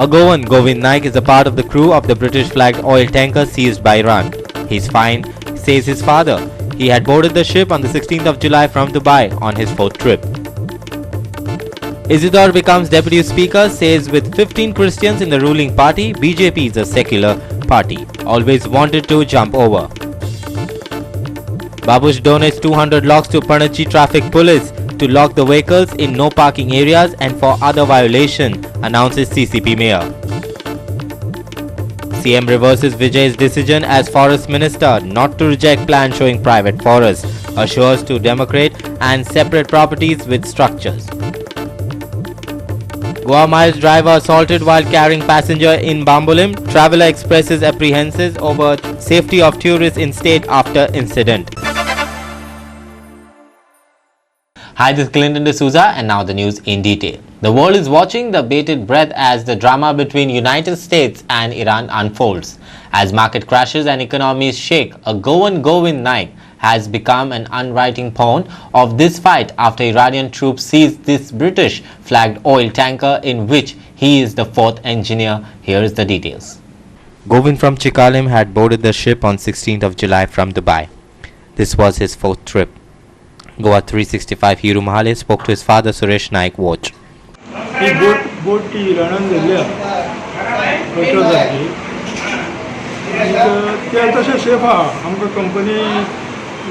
A Goan, Govind Naik, is a part of the crew of the British-flagged oil tanker seized by Iran. He's fine, says his father. He had boarded the ship on the 16th of July from Dubai on his 4th trip. Isidore becomes deputy speaker, says with 15 Christians in the ruling party, BJP is a secular party. Always wanted to jump over. Babush donates 200 locks to Panachi traffic police to lock the vehicles in no parking areas and for other violation, announces CCP mayor. CM reverses Vijay's decision as forest minister not to reject plan showing private forest, assures to Democrat and separate properties with structures. Goa Miles driver assaulted while carrying passenger in Bambolim. Traveller expresses apprehensions over safety of tourists in state after incident. Hi, this is Clinton D'Souza and now the news in detail. The world is watching the bated breath as the drama between United States and Iran unfolds. As market crashes and economies shake, a Goan, Govind Naik, has become an unwriting pawn of this fight after Iranian troops seized this British-flagged oil tanker in which he is the 4th engineer. Here is the details. Govind from Chikalim had boarded the ship on 16th of July from Dubai. This was his 4th trip. Goa 365 Hiru Mahale spoke to his father Suresh Naik. Watch. He boat ती इराणान गेल्या पेट्रोलाची ते तशें safe आहा आमकां company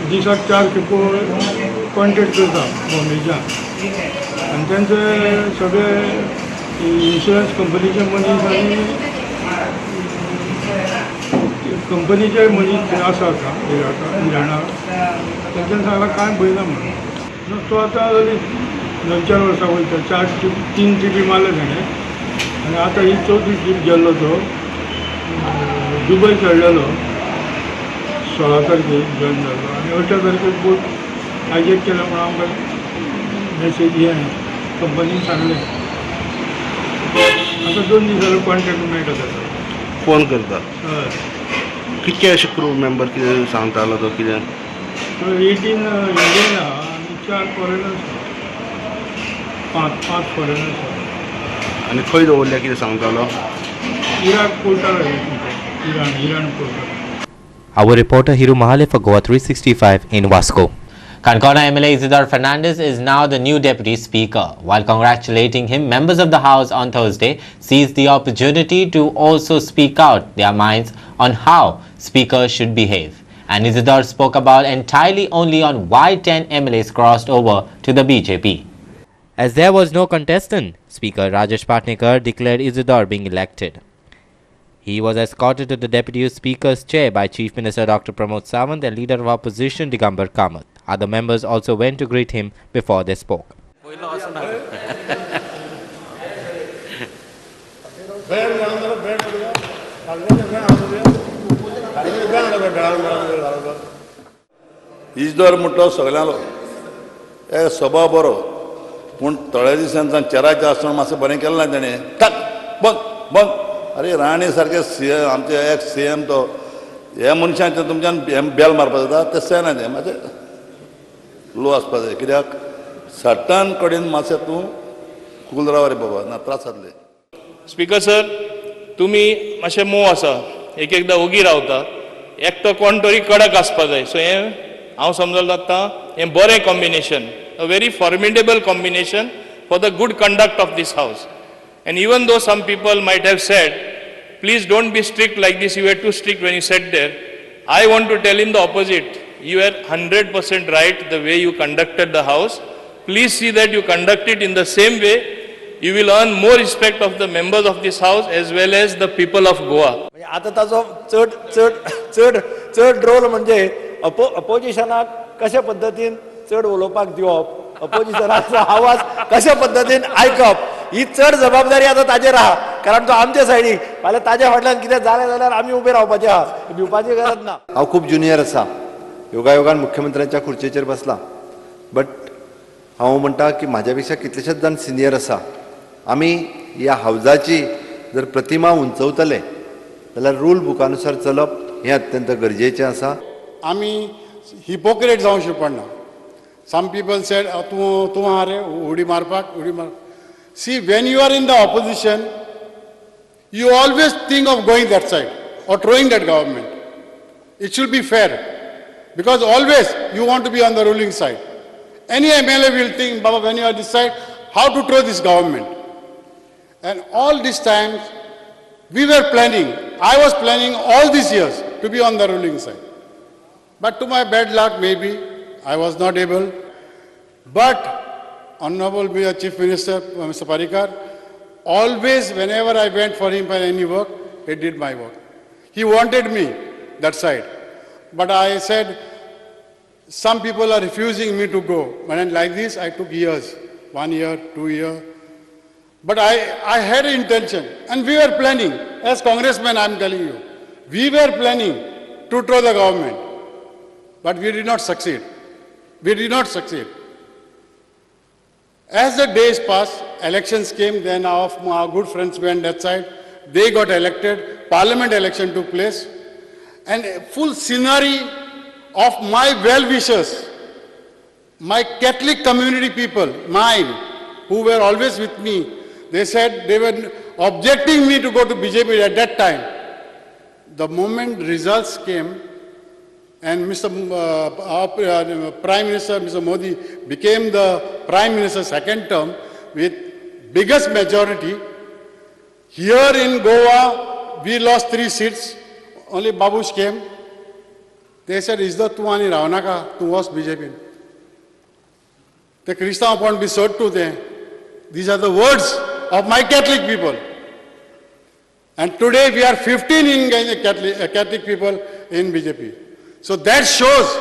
दिसाक 4 खेपो contract करता बॉम्बेच्यान आनी तेंचे सगळे इन्शुरन्स कंपनीचे मनीस आनी कंपनीचे मनीस आसा इराणाक तेंच्यान सांगलां कांय भंय ना म्हणून तो आतां 2-4 वर्सां वयता 3 ट्रिपी मारले ताणें आनी आतां ही 4थी ट्रीप गेल्लो तो दुबय चडलेलो 16 तारखेक जॉइन जालो आनी 18 तारखेक बोट हायजॅक केलो म्हणून आमकां मॅसेज हें कंपनीन सांगलें आतां 2 दीस जालो कॉन्ट्रॅक्ट मेळटा ताका फोन करता हय कितके अशे क्रू मेंबर कितें सांगतालो तो कितें तो 18 इंडियन आहा आनी 4 फॉरेनर्स 5 फॉरेनर्स आहा आनी खंय दवरल्या कितें सांगतालो इराक पोर्टार इराण पोर्टार. Our reporter Hiru Mahale for Goa 365 in Vasco. Kankona MLA Isidore Fernandez is now the new deputy speaker. While congratulating him, members of the House on Thursday seized the opportunity to also speak out their minds on how speakers should behave. And Isidore spoke about entirely only on why 10 MLAs crossed over to the BJP. As there was no contestant, Speaker Rajesh Patnekar declared Isidore being elected. He was escorted to the Deputy Speaker's chair by Chief Minister Dr. Pramod Sawant and Leader of Opposition Digambar Kamath. Other members also went to greet him before they spoke. Isidore म्हणटा सगळ्यांलो हे स्वभाव बरो पूण थोड्या दिसांनी चेराचें आसतना मातशें बरें केलें ना तेणें टक बंद बंद अरे राणे सारके सीएम आमचे एक्स सीएम तो ह्या मनशांचे तुमच्यान बेल मारपा जाता तशें ना तें मातशें लो आसपा जाय कित्याक सट्टान कडेन मातशें तूं कूल राव रे बाबा ना त्रास जातले. स्पीकर सर तुमी मातशें मोव आसा एक एकदां ओगी रावता एकटो कोण तरी कडक आसपा जाय सो हें हांव समजलो आतां हें बरें combination a very formidable combination for the good conduct of this house. And even though some people might have said, please don't be strict like this, you were too strict when you sat there, I want to tell him the opposite. You were 100% right the way you conducted the house. Please see that you conduct it in the same way. You will earn more respect of the members of this house as well as the people of Goa. आता ताजो चड चड चड चड role म्हणजे अपोजिशनाक कशा पद्दतीन चड उलोवपाक दिवप अपोजिशनाचो आवाज कशा पद्दतीन आयकप ही चड जबाबदारी आता ताजेर आहा कारण तो आमच्या सायडीक फाल्यां ताज्या फाटल्यान कितें जालें जाल्यार आमी उबे रावपाचे आहा भिवपाची गरज ना. हांव खूब ज्युनियर आसा योगायोगान मुख्यमंत्र्यांच्या खुर्चेचेर बसला बट हांव म्हणटा की म्हाज्या पेक्षा कितलेशेच जाण सिनियर आसा आमी ह्या हावजाची जर प्रतिमा उंचवतले जाल्यार रूल बुकानुसार चलप हें अत्यंत गरजेचें आसा. आमी हिपोक्रेट जावंक पडना. Some people said, "Tu maare, udi marpak, udi mar." See, when you are in the opposition, You always think of going that side or throwing that government. It should be fair, because always you want to be on the ruling side. Any MLA will think, Baba, when you are this side, how to throw this government. And all these times, we were planning, I was planning all these years to be on the ruling side. But to my bad luck, maybe, I was not able. But Honorable Chief Minister, Mr. Parikar, always whenever I went for him for any work, he did my work. He wanted me that side. But I said, some people are refusing me to go. And like this, I took years, 1 year, 2 years. But I had an intention, and we were planning, as congressmen I'm telling you, we were planning to throw the government. But we did not succeed. We did not succeed. As the days passed, elections came, then our good friends went that side. They got elected, parliament election took place, and a full scenery of my well-wishers, my Catholic community people, mine, who were always with me, they said they were objecting me to go to BJP at that time. The moment results came, and our Prime Minister, Mr. Modi, became the Prime Minister second term with biggest majority. Here in Goa, we lost 3 seats. Only Babush came. They said, "Isda tu ani ravanaka, tu was BJP." The Krishna upon be sold to them. These are the words of my Catholic people. And today we are 15 in Catholic people in BJP. So that shows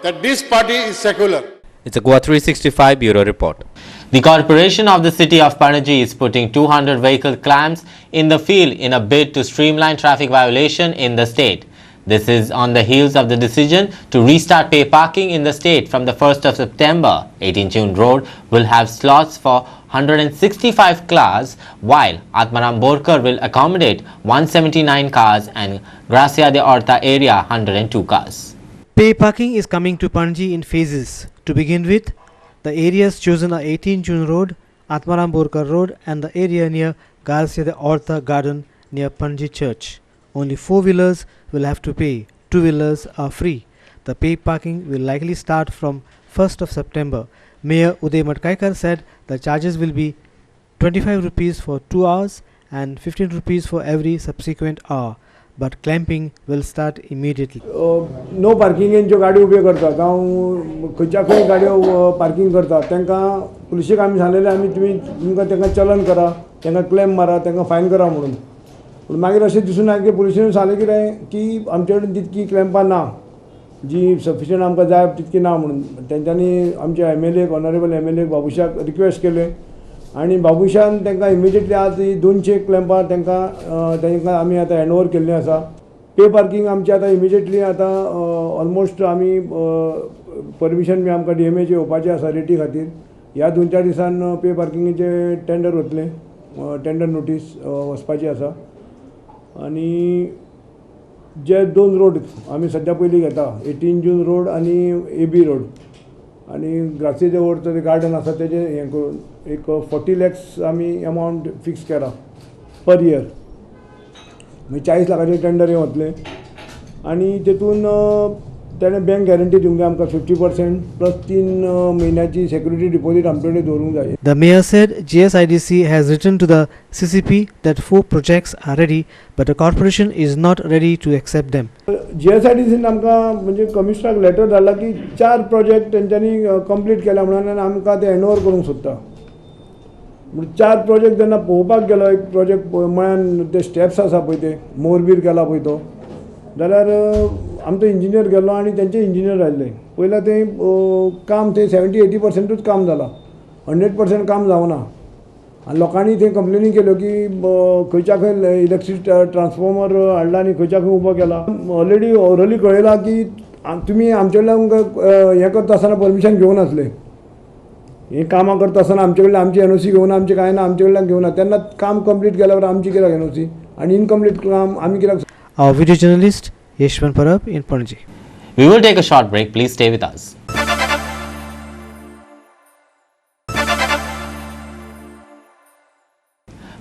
that this party is secular. It's a GOA 365 Bureau report. The Corporation of the City of Panaji is putting 200 vehicle clamps in the field in a bid to streamline traffic violation in the state. This is on the heels of the decision to restart pay parking in the state from the 1st of September. 18 June Road will have slots for 165 cars, while Atmaram Borkar will accommodate 179 cars and Gracia de Horta area 102 cars. Pay parking is coming to Panaji in phases. To begin with, the areas chosen are 18 June Road, Atmaram Borkar Road and the area near Gracia de Horta Garden near Panaji Church. Only 4-wheelers will have to pay, 2-wheelers are free. The pay parking will likely start from 1st of September. Mayor Uday Matkaikar said the charges will be 25 rupees for 2 hours and 15 rupees for every subsequent hour, but clamping will start immediately. No पार्किंगेन ज्यो गाडी ube करता जावं खंयच्या खंय गाडयो parking करता तांकां पुलिशेक आमी सांगलेलें आमी तुमकां तांकां चलन करा, तांकां क्लेम मारा, तांकां फायन करा म्हणून. पूण मागीर अशें दिसून आयलें की पुलिशेन सांगलें कितें की आमचे कडेन तितकी क्लेम्पां ना, जी सफिशियंट आमकां जाय तितकी ना म्हणून. तेंच्यांनी आमचे MLA ऑनरेबल MLA बाबुशाक रिक्वेस्ट केले आनी बाबुशान तांकां इमिजिएटली आज 200 क्लेम्पां तांकां आमी आतां हँड ओवर केल्लीं आसा. पे पार्किंग आमचें आतां इमिजिएटली आतां ऑलमोस्ट आमी परमिशन बी आमकां DMAचें येवपाचें आसा रेटी खातीर. ह्या 2-4 दिसान पे पार्किंगेचें टेंडर वतलें, टेंडर नोटीस वचपाची आसा. आनी जे 2 रोड आमी सद्या पयलीं घेता, 18 जून रोड आनी AB रोड आनी ग्रासी जे व्हरता गार्डन आसा तेजें हें करून एक 40 lakhs आमी अमावंट फिक्स केला पर इयर. मागीर 40 लाखाचें टेंडर हें वतलें आनी तेतून तेणें बँक गॅरंटी दिवंक जाय आमकां 50% प्लस 3 म्हयन्याची सेक्युरिटी डिपॉझीट आमचे कडेन दवरूंक जाय. The mayor said GSIDC has written to the CCP that 4 projects are ready, but the corporation is not ready to accept them. GSIDCन आमकां म्हणजे कमिशनराक लेटर धाडला की 4 प्रोजेक्ट तेंच्यांनी कंप्लीट केला म्हणून आनी आमकां ते हँड ओवर करूंक सोदता. म्हणजे 4 प्रोजेक्ट जेन्ना पळोवपाक गेलो, एक प्रोजेक्ट म्हळ्यार ते स्टेप्स आसा पळय ते मोरबीर केला पळय तो, जाल्यार आमचो इंजिनियर गेलो आनी तेंचे इंजिनियर आयले. पयला ते काम ते 70-80% काम जालां, 100% काम जावना. आनी लोकांनी थंय कंप्लेनी केल्यो की खंयच्या खंय इलेक्ट्रीक ट्रान्सफॉर्मर हाडला आनी खंयच्या खंय उबो केला. ऑलरेडी ओवरऑली कळयलां की तुमी आमचे कडल्यान हें करता आसतना परमिशन घेवन आसले. हें कामां करता आसतना आमचे कडल्यान आमची NOC घेवना, आमचे कांय ना, आमचे कडल्यान घेवना. तेन्ना काम कंप्लीट केल्या उपरांत आमची कित्याक NOC आनी इनकम्प्लीट काम आमी कित्याक. Our video journalist Yeshwan Parab in Panaji. We will take a short break. Please stay with us.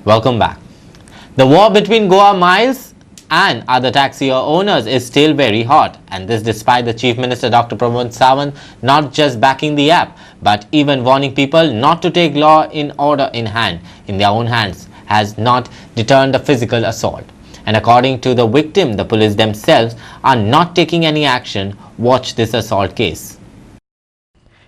Welcome back. The war between Goa Miles and other taxi owners is still very hot, and this despite the Chief Minister Dr. Pramod Sawant not just backing the app but even warning people not to take law in their own hands has not deterred the physical assault. And according to the victim, the police themselves are not taking any action. Watch this assault case.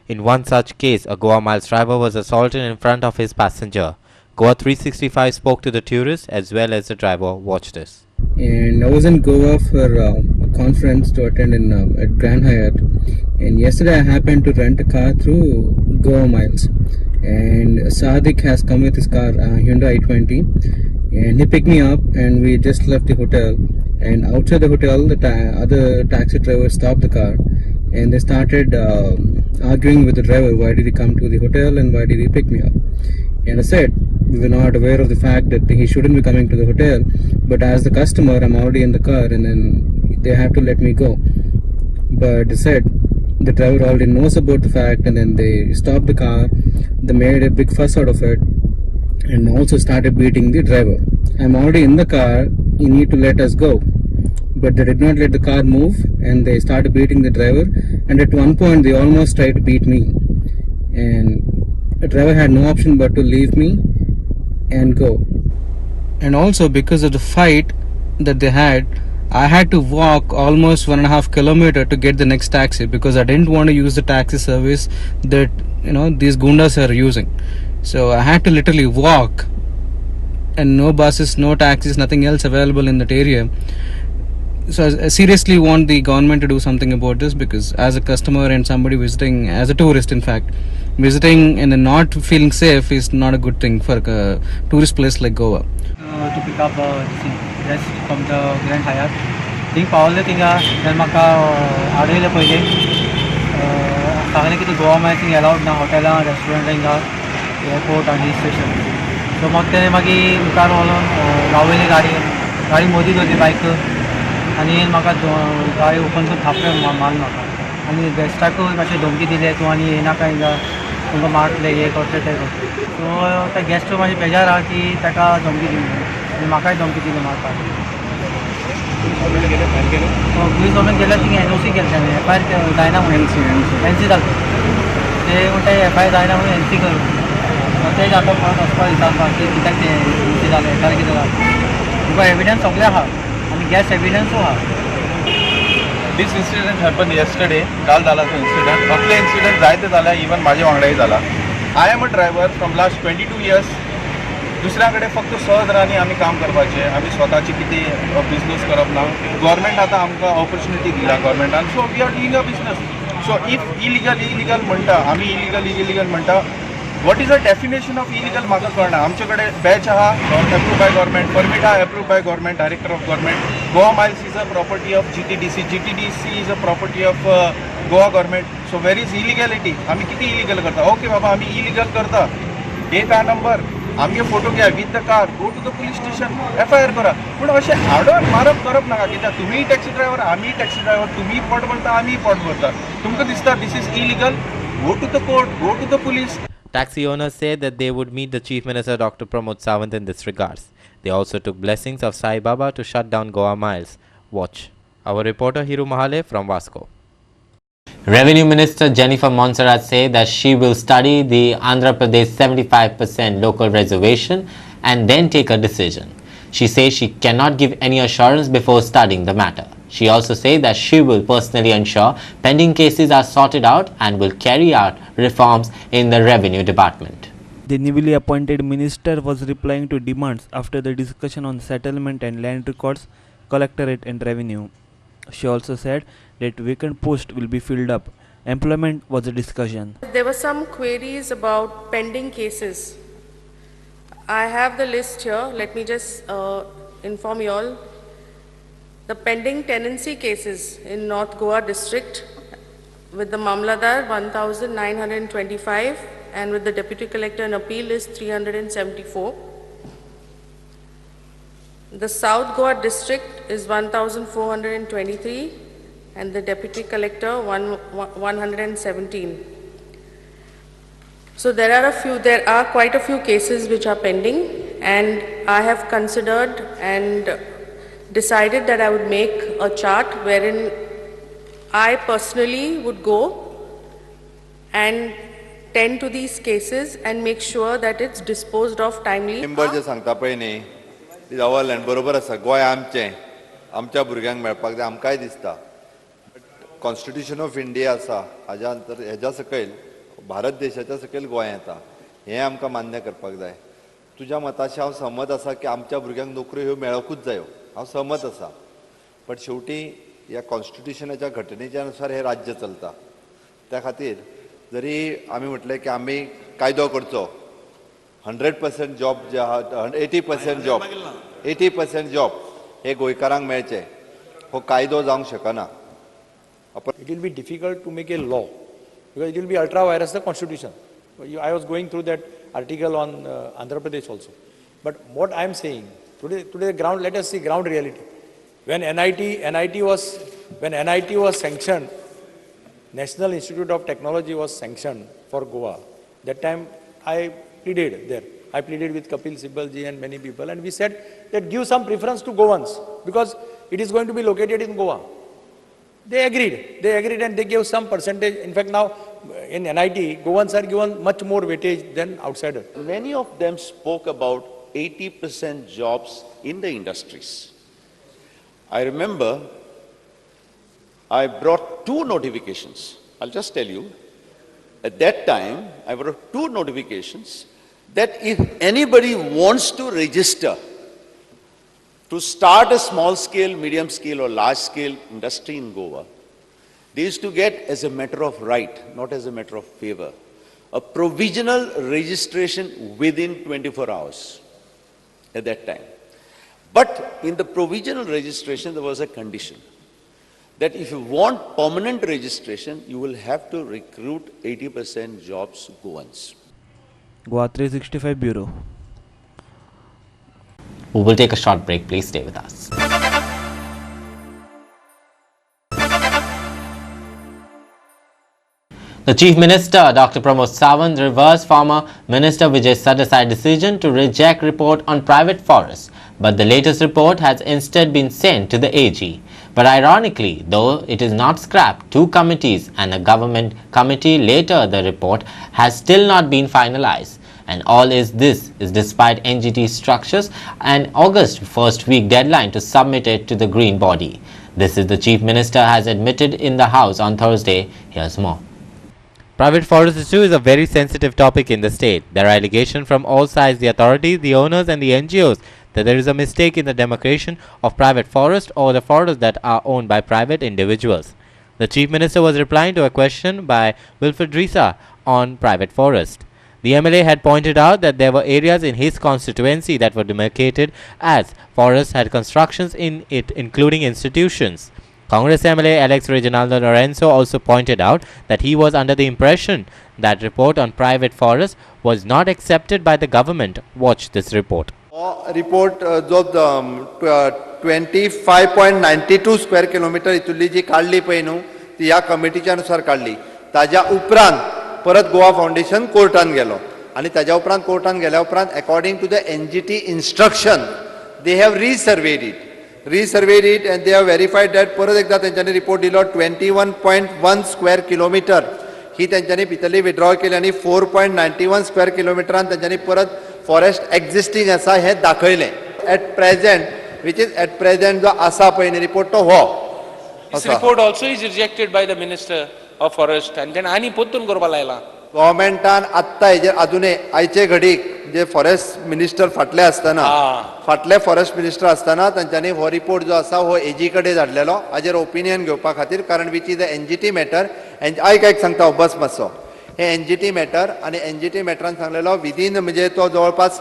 In one such case, a Goa Miles driver was assaulted in front of his passenger. Goa 365 spoke to the tourist as well as the driver. Watch this. And I was in Goa for a conference to attend at Grand Hyatt, and yesterday I happened to rent a car through Goa Miles, and Sadiq has come with his car, Hyundai i20, and he picked me up and we just left the hotel, and outside the hotel the other taxi driver stopped the car and they started arguing with the driver, why did he come to the hotel and why did he pick me up. And I said, we were not aware of the fact that he shouldn't be coming to the hotel, but as the customer I'm already in the car and then they have to let me go. But they said the driver already knows about the fact, and then they stopped the car, they made a big fuss out of it and also started beating the driver. I'm already in the car, you need to let us go. But they did not let the car move and they started beating the driver, and at one point they almost tried to beat me, and the driver had no option but to leave me and go. And also because of the fight that they had, I had to walk almost 1.5 kilometers to get the next taxi because I didn't want to use the taxi service that these gundas are using. So I had to literally walk, and no buses, no taxis, nothing else available in that area. So I seriously want the government to do something about this, because as a customer and somebody visiting, as a tourist in fact, visiting and not feeling safe is not a good thing for a tourist place like Goa. To pick up guest from the Grand Hyatt. Thing Pawle थिंगा then म्हाका आडयले पयले सांगले की गोवा मागीर thing allowed ना हॉटेलां रेस्टॉरंटां हिंगा airport आनी स्टेशन. सो मग तेणें मागीर मुखार व्हरून रावयली गाडी मोदीत होती बायक, आनी म्हाका गाडी ओपन करून थापले मारले म्हाका, आनी गेस्टाकूय मातशें धमकी दिले, तूं आनी येनाका हिंगा, तुमकां मारतले, हे करतले ते करतले. सो त्या गेस्ट मातशें बेजार आहा की ताका धमकी दिली आनी म्हाकाय धमकी दिली मारपाक. पुलीस गव्हर्मेंट गेल्यार थिंग NOC केलें ताणें, FIR जायना म्हणून NC जालें ते म्हणटा FIR जायना म्हणून NC करूं. तें आतां परत वचपाक विचारपाक की कित्याक तें NC जालें, काय कितें जालें. तुका एविडन्स सगळें आहा आनी गॅस एविडन्सू आहा. This incident happened yesterday. काल जाला तो incident. असले incident जायते जाला, even माझ्या वांगडाय जाला. I am a driver from last 22 years. दुसऱ्या कडेन फक्त सहज रानी आमी काम करपाचें, आमी स्वताची कितें बिजनेस करप ना. गव्हर्मेंट आतां आमकां ऑपॉर्च्युनिटी दिला गव्हर्मेंटान, so we are doing a business. So if illegal म्हणटा आमी, इलिगल म्हणटा, what is a definition of illegal म्हाका कळना. आमचे कडेन बॅच आहा एप्रूव बाय गव्हर्मेंट, परमीट आहा approve by government, director of government. Goa miles is a property of GTDC is a property of Goa government. So where is illegality. आमी कितें illegal करता? Okay बाबा आमी इलिगल करता, टेक आ नंबर, आमगे photo घ्या with the car, go to the police station, FIR करा. पूण अशें आडोन मारप करप नाका, कित्याक तुमीय टॅक्सी ड्रायव्हर, आमीय टॅक्सी ड्रायव्हर, तुमीय पोट भरता, आमीय पोट भरता. तुमकां दिसता this is illegal, go to the court, go to the police. Taxi owners said that they would meet the Chief Minister Dr. Pramod Sawant in this regards. They also took blessings of Sai Baba to shut down Goa Miles. Watch. Our reporter Hiru Mahale from Vasco. Revenue Minister Jennifer Monserrat said that she will study the Andhra Pradesh 75% local reservation and then take a decision. She says she cannot give any assurance before studying the matter. She also said that she will personally ensure pending cases are sorted out and will carry out reforms in the revenue department. The newly appointed minister was replying to demands after the discussion on settlement and land records, collectorate and revenue. She also said that vacant posts will be filled up. Employment was a discussion. There were some queries about pending cases. I have the list here. Let me just inform you all. The pending tenancy cases in North Goa district with the Mamladar 1925 and with the Deputy Collector and Appeal is 374. The South Goa district is 1423 and the Deputy Collector 117. So there are quite a few cases which are pending, and I have considered and decided that I would make a chart wherein I personally would go and tend to these cases and make sure that it's disposed of timely. Member जे सांगता पळय न्ही ती जावरल्यान बरोबर आसा. गोंय आमचें, आमच्या भुरग्यांक मेळपाक जाय आमकांय दिसता. कॉन्स्टिट्यूशन ऑफ इंडिया आसा हेज्या सकयल भारत देशाच्या सकयल गोंय येता. हें आमकां मान्य करपाक जाय. तुज्या मताशी हांव सहमत आसा की आमच्या भुरग्यांक नोकऱ्यो ह्यो मेळोकूच जायो. हांव सहमत आसा. बट शेवटी ह्या कॉन्स्टिट्यूशनाच्या घटनेच्या अनुसार हे राज्य चलता. त्या खातीर जरी आमी म्हटलें की आमी कायदो करचो 100% जॉब जे आहा 80% जॉब हे गोंयकारांक मेळचे हो कायदो जावंक शकना. It will be difficult to make a law because it will be ultra virus the constitution. I was going through that article on Andhra Pradesh also. But what I am saying today ground, let us see ground reality. When NIT was sanctioned, National Institute of Technology was sanctioned for Goa. That time I pleaded there. I pleaded with Kapil Sibal ji and many people, and we said that give some preference to Goans because it is going to be located in Goa. They agreed and they gave some percentage. In fact, now in NIT, Goans are given much more weightage than outsiders. Many of them spoke about 80% jobs in the industries. I remember I brought 2 notifications. I'll just tell you. At that time, I brought 2 notifications that if anybody wants to register to start a small scale, medium scale or large scale industry in Goa, they used to get as a matter of right, not as a matter of favor, a provisional registration within 24 hours at that time. But in the provisional registration, there was a condition that if you want permanent registration, you will have to recruit 80% jobs Goans. Goa 365 Bureau. We will take a short break. Please stay with us. The Chief Minister, Dr. Pramod Sawant, reversed former Minister Vijay Sardesai's decision to reject report on private forests, but the latest report has instead been sent to the AG. But ironically, though it is not scrapped, 2 committees and a government committee later the report has still not been finalized. And all this is despite NGT structures and August 1st week deadline to submit it to the Green body. This is the Chief Minister has admitted in the House on Thursday. Here's more. Private forest issue is a very sensitive topic in the state. There are allegations from all sides, the authorities, the owners and the NGOs, that there is a mistake in the demarcation of private forest or the forests that are owned by private individuals. The Chief Minister was replying to a question by Wilfred Risa on private forest. The MLA had pointed out that there were areas in his constituency that were demarcated as forests had constructions in it, including institutions. Congress MLA Alex Reginaldo Lorenzo also pointed out that he was under the impression that report on private forests was not accepted by the government. Watch this report. Report जो 25.92 square kilometre इतुल्ली जी काढली पळय न्हू ती ह्या कमिटीच्या अनुसार काढली. ताज्या उपरांत परत गोवा फाउंडेशन कोर्टान गेलो आनी ताज्या उपरांत कोर्टान गेल्या उपरांत according to the NGT instruction they have resurveyed it and they have verified that परत एकदा तेंच्यांनी रिपोर्ट दिलो 21.1 स्क्वेअर किलोमीटर ही तेंच्यांनी भितरली विड्रॉ केली आनी 4.91 स्क्वेअर किलोमिटरान तेंच्यांनी परत फॉरेस्ट एक्झिस्टिंग आसा हे दाखयलें. एट प्रेझेंट जो आसा पळय न्ही रिपोर्ट तो हो. This report also is rejected by the Minister of Forest and then आनी पोत्तून करपाक लायला. गव्हर्मेंटान आत्ता हेजेर अजूनय आयचे घडीक जे फॉरेस्ट मिनिस्टर फाटले फॉरेस्ट मिनिस्टर आसतना तांच्यांनी हो रिपोर्ट जो आसा हो एजी कडेन धाडलेलो हाजेर ओपिनियन घेवपा खातीर कारण which is the NGT matter. आयक सांगता बस मातसो हे NGT मॅटर आनी NGT मॅटरान सांगलेलो विदीन म्हणजे तो जवळपास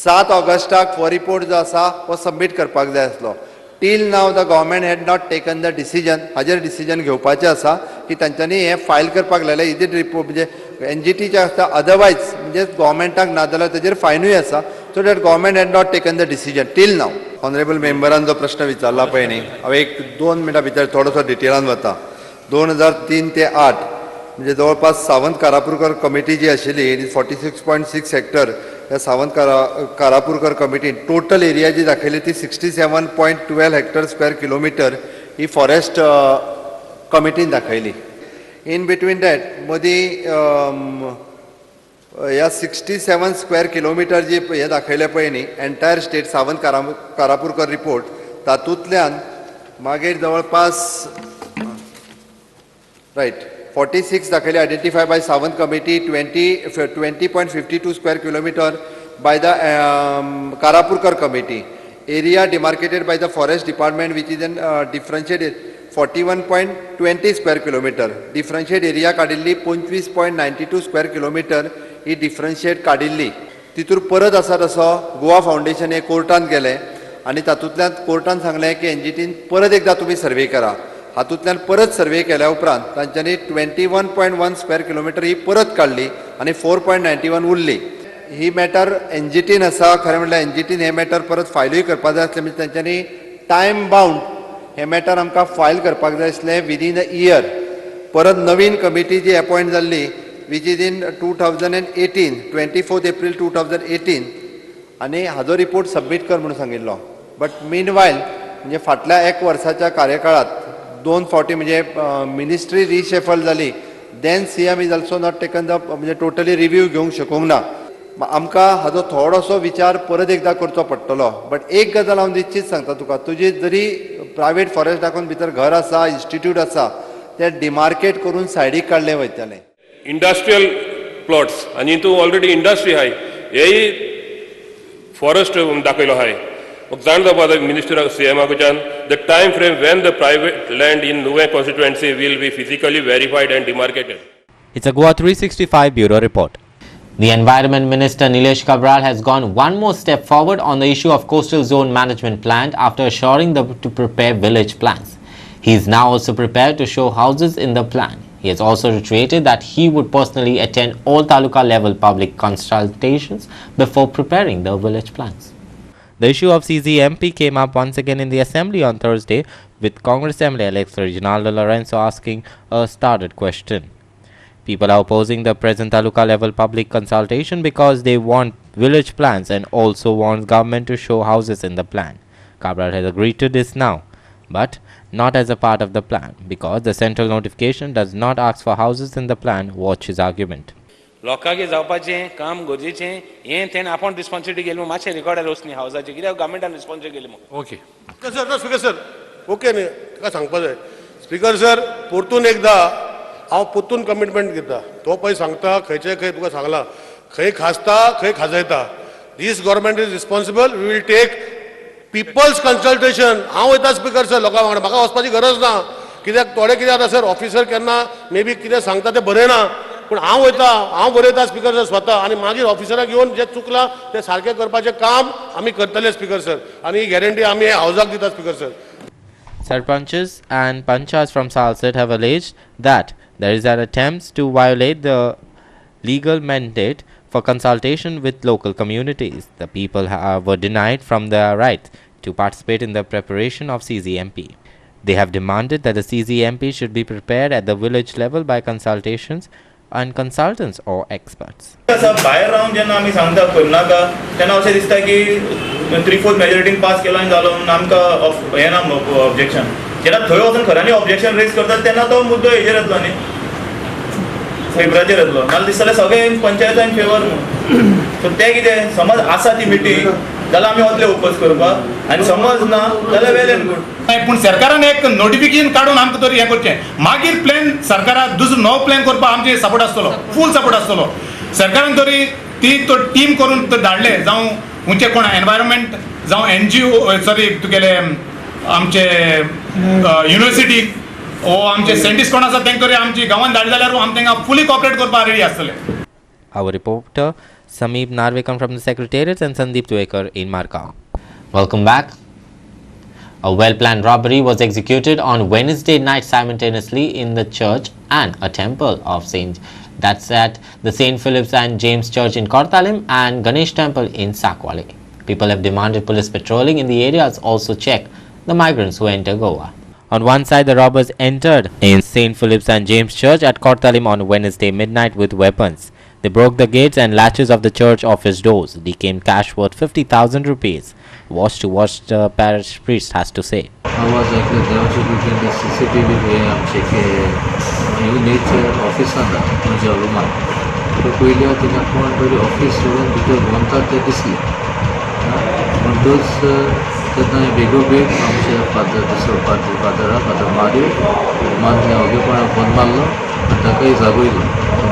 7 ऑगस्टाक हो रिपोर्ट जो आसा हो सबमीट करपाक जाय आसलो. Till now the government had not taken the decision. हाजेर डिसिजन घेवपाचें आसा की तांच्यांनी हे फायल करपाक लायलें. इजीट रिपोर्ट म्हणजे NGTचे आसता अदरवायज म्हणजे गव्हर्मेंटाक ना जाल्यार ताजेर फायनूय आसा. So that government had not taken the decision till now. Honourable मेंबरान जो प्रश्न विचारला पळय न्ही हांव एक 2 मिनटां भितर थोडोसो डिटेलान वता. 2003 ते 8 म्हणजे जवळपास सावंत कारापुरकर कमिटी जी आशिल्ली 46.6 हेक्टर ह्या सावंत कारापुरकर कमिटीन टोटल एरिया जी दाखयली ती 67.12 हेक्टर स्क्वेअर किलोमीटर ही फॉरेस्ट कमिटीन दाखयली. इन बिटवीन दॅट मदीं ह्या 67 स्क्वेअर किलोमीटर जी हे दाखयले पळय न्ही entire state Sawant Karapurkar report तातूंतल्यान मागीर जवळपास रायट 46 दाखयले identify by Sawant committee 20.52 square kilometre by the Karapurkar committee. Area demarcated by the forest department which is differentiated 41.20 square kilometer. Differentiate area काडिल्ली 25.92 square kilometer ही differentiate काडिल्ली. तितूर परत आसा तसो गोवा फाउंडेशन हे कोर्टान गेले आनी तातूंतल्यान कोर्टान सांगलें की एनजीटीन परत एकदा तुमी सर्वे करा. हातूंतल्यान परत सर्वे केल्या उपरांत तांच्यांनी 21.1 स्क्वेअर किलोमीटर ही परत काडली आनी 4.91 उरली. ही मॅटर एनजीटीन आसा. खरें म्हणल्यार एनजीटीन हे मॅटर परत फायलूय करपाक जाय आसलें. म्हणजे तांच्यांनी टायम बाउंड हे मॅटर आमकां फायल करपाक जाय आसलें विदीन अ इयर. परत नवीन कमिटी जी अपॉयंट जाल्ली which is in 2018, 24th April 2018 आनी हाजो रिपोर्ट सबमीट कर म्हणून सांगिल्लो. बट मीनवायल म्हणजे फाटल्या एक वर्साच्या कार्यकाळात 2 फावटी म्हणजे मिनिस्ट्री रिशेफल जाली. Then CM is also not taken the म्हणजे टोटली रिव्यू घेवंक शकूंक ना. आमकां हाजो थोडोसो विचार परत एकदा करचो पडटलो. बट एक गजाल हांव निश्चित सांगता तुका, तुजी जरी प्रायवेट फॉरेस्ट दाखोवन भितर घर आसा, इन्स्टिट्यूट आसा, ते डिमार्केट करून सायडीक काडलें वयतलें. इंडस्ट्रियल प्लॉट्स आनी तूं ऑलरेडी इंडस्ट्री आहाय हेय फॉरेस्ट दाखयलो आहाय. म्हाका जाण जावपा जाय मिनिस्टर सीएमा कडच्यान the time frame when the private land in नुवें constituency will be physically verified and demarcated. It's a GOA 365 Bureau report. The Environment Minister Nilesh Cabral has gone one more step forward on the issue of Coastal Zone Management Plan after assuring them to prepare village plans. He is now also prepared to show houses in the plan. He has also reiterated that he would personally attend all taluka level public consultations before preparing the village plans. The issue of CZMP came up once again in the Assembly on Thursday, with Congress MLA-elect Reginaldo Lorenzo asking a started question. People are opposing the present taluka level public consultation because they want village plans and also wants government to show houses in the plan. Cabral has agreed to this now, but not as a part of the plan because the central notification does not ask for houses in the plan. Watch his argument. लोकांगे जावपाचें काम गरजेचें हें तेणें आपूण responsibility घेतली मातशें रिकॉर्डार वचनी हावजाची कित्याक गव्हर्मेंटान responsibility घेतली मग. ओके स्पीकर सर ओके न्ही ताका सांगपा जाय. स्पीकर सर परतून एकदा हांव परतून कमिटमेंट घेता. तो पळय सांगता खंयचे खंय तुका सांगला खंय खासता खंय खाजयता. This government is responsible. We will take people's consultation. हांव वयता स्पीकर सर लोकां वांगडा. म्हाका वचपाची गरज ना. कित्याक थोडे कितें जाता सर ऑफिसर केन्ना मे बी कितें सांगता तें बरें ना. पूण हांव वयता हांव बरयता स्पीकर सर स्वता आनी मागीर ऑफिसराक घेवन जें चुकलां तें सारकें करपाचें काम आमी करतले स्पीकर सर. आनी ही गॅरंटी आमी हावजाक दिता speaker sir. Sarpanches and Panchas from Salsett have alleged that there is an attempt to violate the legal mandate for consultation with local communities. The people were denied from their right to participate in the preparation of CZMP. They have demanded that the CZMP should be prepared at the village level by consultations and consultants or experts. भायर रावन जेन्ना आमी सांगता करनाका तेन्ना अशें दिसता की 3/4 मेजॉरिटीन पास केलो आनी जालो म्हणून आमकां हें ना ऑब्जेक्शन. जेन्ना थंय वचून खऱ्यांनी ऑब्जेक्शन रेज करतात तेन्ना तो मुद्दो हेजेर येतलो न्ही फेब्राचेर येतलो. नाल्यार दिसतालें सगळें पंचायतान फेवर म्हणून. सो तें कितें समज आसा ती मिटींग जाल्यार आमी वतले ओपोज करपाक आनी समज ना जाल्यार वेल एंड गुड. पूण सरकारान एक नोटिफिकेशन काडून आमकां तरी हें करचें. मागीर प्लॅन सरकाराक दुसरो नवो प्लॅन करपाक आमचे सपोर्ट आसतलो फूल सपोर्ट आसतलो. सरकारान तरी ती तो टीम करून धाडले जावं खंयचे कोण एनवायरमेंट जावं NGO सॉरी तुगेले आमचे युनिवर्सिटी ओ आमचे सायंटिस्ट कोण आसा तेंका तरी आमची गांवांत धाडले जाल्यार आमी तांकां फुली कॉपरेट करपाक रेडी आसतले. Our reporter Sameep Narvekam from the Secretariat and Sandeep Tuekar in Margao. Welcome back. A well-planned robbery was executed on Wednesday night simultaneously in the church and a temple of that's at the St. Philip's and James Church in Kortalim and Ganesh Temple in Sakwale. People have demanded police patrolling in the areas also check the migrants who enter Goa. On one side, the robbers entered in St. Philip's and James Church at Kortalim on Wednesday midnight with weapons. They broke the gates and latches of the church office doors, declaimed cash worth 50,000 rupees. Watch to watch, the parish priest has to say. आवाज ऐकलं देवाच्या कुठे CCTV हे आमचे के unit ऑफिसान म्हणजे रूमान तो पयलीं तिने कोण तरी ऑफिस सोडून भितर भोंवतात ते दिसले म्हणटूच तेन्ना बेगोबेग आमचे फादर मारियो मारले ओगेपणा फोन मारलो आनी ताकाय जागयलो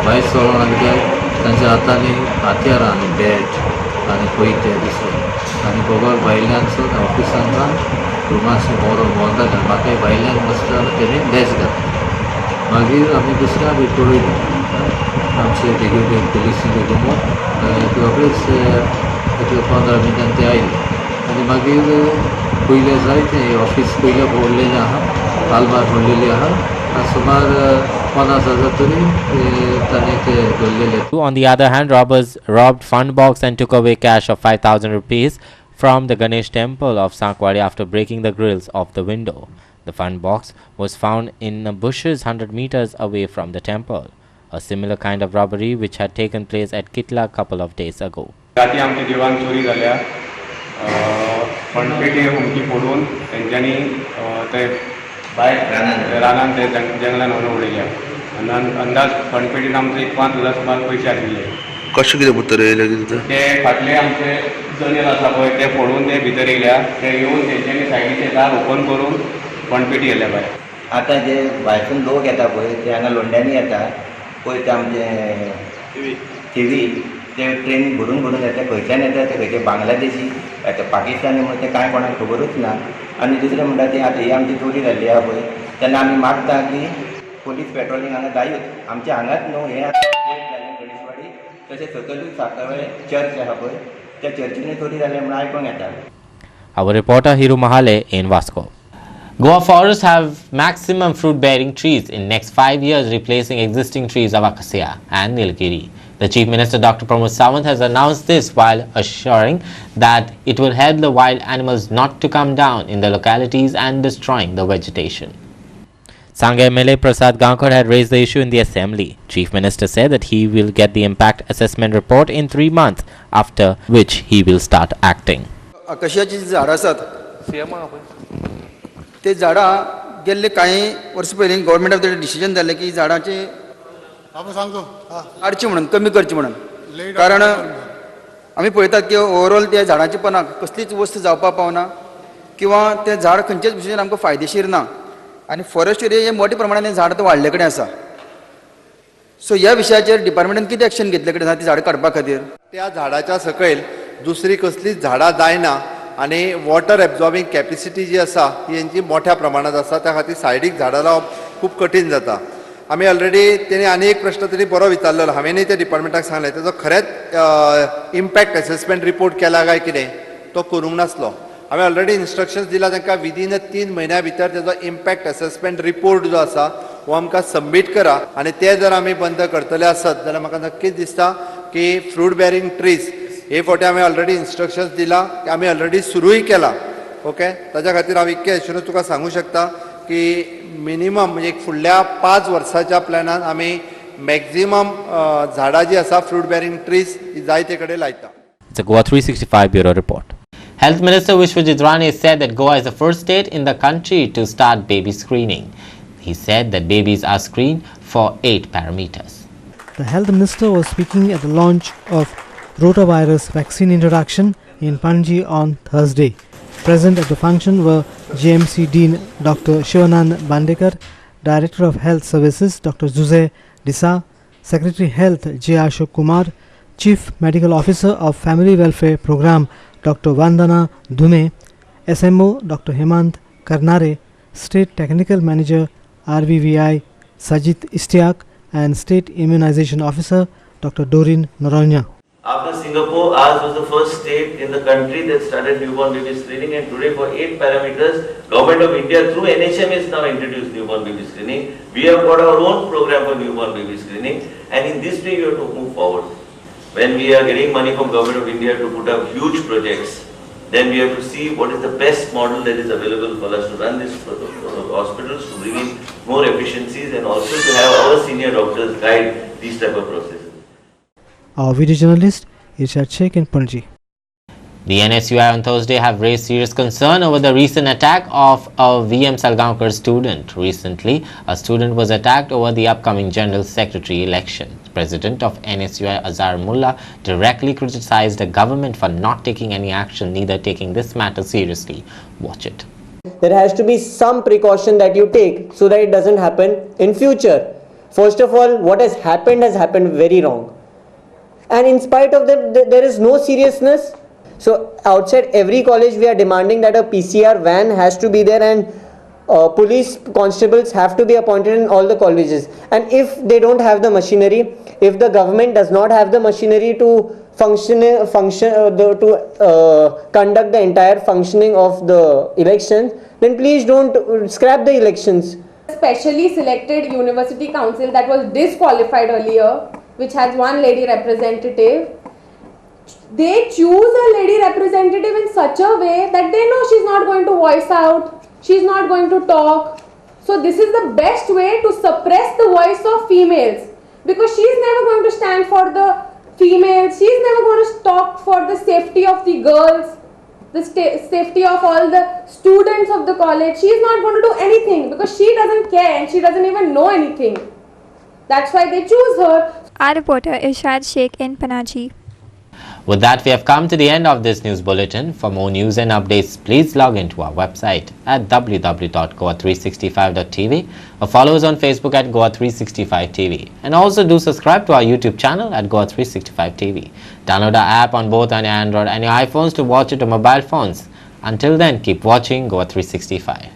भायर सरोन आनी काय तांच्या हातांनी हात्यार आनी बॅट आनी पयते दिसले आनी गोगोर भायल्यानसून ऑफिसान रुमांसून भोंवताले आनी म्हाकाय भायल्यान बसताना तेणे डॅश घातली मागीर आमी दुसऱ्या बी पळयली आमचे बेगोबेग पुलिसीन बेगोमूत रोखडेच 15 मिनटान ते आयले आनी मागीर पयले जायते ऑफिस पयले फोडलेलें आहा आलमार फोडलेली आहा आनी सुमार 50,000 तरी ताणें ते दवरलेले. On the other hand, robbers robbed fund box and took away cash of 5,000 rupees from the Ganesh temple of Sankwari after breaking the grills of the window. The fund box was found in bushes 100 meters away from the temple. A similar kind of robbery which had taken place at Kitla a couple of days ago. राती आमच्या देवळान चोरी जाल्या फंडपेटी उमकी फोडून तेंच्यांनी ते भायर रानान ते जंगलान व्हरून उडयल्या आनी अंदाज फंडपेटीन आमचे 5,000 सुमार पयशे आशिल्ले. कशें कितें भितर येयले कितें ते फाटले आमचे जनेल आसा पळय ते फोडून ते भितर येयल्या ते येवन तेंच्यांनी सायडीचे दार ओपन करून फंडपेटी येयल्या भायर. आतां जे भायसून लोक येता पळय ते हांगा लोंड्यांनी येता पळय ते आमचे TV ते ट्रेन भरून येता खंयच्यान येता ते खंयचे बांगलादेशी येता पाकिस्तानी म्हणून ते कांय कोणाक खबरूच ना आनी दुसरें म्हणटा ती आतां ही आमची चोरी जाल्ली आहा पळय तेन्ना आमी मागता की पुलीस पेट्रोलिंग हांगा जायूच आमच्या हांगाच न्हू हें जालें गणेशवाडी तशें सकयलूच साखळे चर्च आहा पळय त्या चर्चीनी चोरी जाले म्हणून आयकोंक येता. Our reporter Hiru Mahale in Vasco. Goa forests have maximum fruit-bearing trees in next 5 years, replacing existing trees of acacia and nilgiri. The Chief Minister Dr. Pramod Sawant has announced this while assuring that it will help the wild animals not to come down in the localities and destroying the vegetation. Sangay MLA Prasad Gankar had raised the issue in the assembly. Chief Minister said that he will get the impact assessment report in 3 months, after which he will start acting. आकाशाची जी झाडां आसात ते झाडां गेल्ले काही verse पयलीं government of the decision जाल्लें की झाडांचे काडची म्हणून कमी करची म्हणून कारण आमी पळयतात की ओवरऑल त्या झाडांच्या पोंदाक कसलीच वस्त जावपाक पावना किंवा तें झाड खंयच्याच भशेन आमकां फायदेशीर ना आनी फॉरेस्ट एरिया हे मोठ्या प्रमाणान झाड तो वाडले कडेन आसा. सो ह्या विशयाचेर डिपार्टमेंटान कितें एक्शन घेतले कडेन आसा ती झाडां काडपा खातीर त्या झाडाच्या सकयल दुसरी कसलीच झाडां जायना आनी वॉटर एब्झॉर्बिंग कॅपेसिटी जी आसा ही हेंची मोठ्या प्रमाणात आसा त्या खातीर सायडीक झाडां लावप खूब कठीण जाता. आमी ऑलरेडी तेणी आनी एक प्रश्न तरी बरो विचारलेलो हांवेंनूय त्या डिपार्टमेंटाक सांगलें तेजो खरेंच इम्पॅक्ट असेसमेंट रिपोर्ट केला काय कितें तो करूंक नासलो. हांवें ऑलरेडी इन्स्ट्रक्शन्स दिला तांकां विदीन 3 म्हयन्या भितर तेजो इम्पॅक्ट असेसमेंट रिपोर्ट जो आसा हो आमकां सबमीट करा आनी ते जर आमी बंद करतले आसत जाल्यार म्हाका नक्कीच दिसता की फ्रूट बेरिंग ट्रीज हे फावटी हांवें ऑलरेडी इन्स्ट्रक्शन्स दिला की आमी ऑलरेडी सुरूय केला. ओके ताच्या खातीर हांव इतकें एश्युरन्स तुका सांगूं शकता की मिनिमम म्हणजे फुडल्या 5 वर्साच्या प्लॅनान आमी मॅक्झिमम झाडां जी आसा फ्रूट बेरिंग ट्रीज ही जायते कडेन लायता. It's a Goa 365 Bureau Report. Health Minister Vishwajit Rane said that Goa is the first state in the country to start baby screening. He said that babies are screened for 8 parameters. The Health Minister was speaking at the launch of rotavirus vaccine introduction in Panji on Thursday. Present at the function were JMC Dean Dr. Shivanand Bandekar, Director of Health Services Dr. Zuze Disa, Secretary Health J. Ashok Kumar, Chief Medical Officer of Family Welfare Program Dr. Vandana Dhume, SMO Dr. Hemant Karnare, State Technical Manager RVVI Sajid Istiak and State Immunization Officer Dr. Dorin Noronha. After Singapore, ours was the first state in the country that started newborn baby screening, and today for 8 parameters, Government of India through NHM has now introduced newborn baby screening. We have got our own program for newborn baby screening, and in this way we have to move forward. When we are getting money from Government of India to put up huge projects, then we have to see what is the best model that is available for us to run these hospitals, to bring in more efficiencies, and also to have our senior doctors guide these type of processes. Our video journalist Irshad Sheikh in Panji. The NSUI on Thursday have raised serious concern over the recent attack of a VM Salgaonkar student. Recently, a student was attacked over the upcoming General Secretary election. President of NSUI Azhar Mullah directly criticized the government for not taking any action, neither taking this matter seriously. Watch it. There has to be some precaution that you take so that it doesn't happen in future. First of all, what has happened very wrong. And in spite of that, there is no seriousness. So outside every college, we are demanding that a PCR van has to be there, and police constables have to be appointed in all the colleges. And if they don't have the machinery, if the government does not have the machinery to conduct the entire functioning of the elections, then please don't scrap the elections. Specially selected university council that was disqualified earlier, which has one lady representative, they choose a lady representative in such a way that they know she's not going to voice out, she's not going to talk. So this is the best way to suppress the voice of females, because she's never going to stand for the females, she's never going to talk for the safety of the girls, the safety of all the students of the college. She's not going to do anything because she doesn't care and she doesn't even know anything. That's why they choose her. Our reporter Irshad Sheikh in Panaji. With that, we have come to the end of this news bulletin. For more news and updates, please log into our website at www.goa365.tv or follow us on Facebook at Goa365TV. And also do subscribe to our YouTube channel at Goa365TV. Download our app on both on Android and your iPhones to watch it on mobile phones. Until then, keep watching Goa365.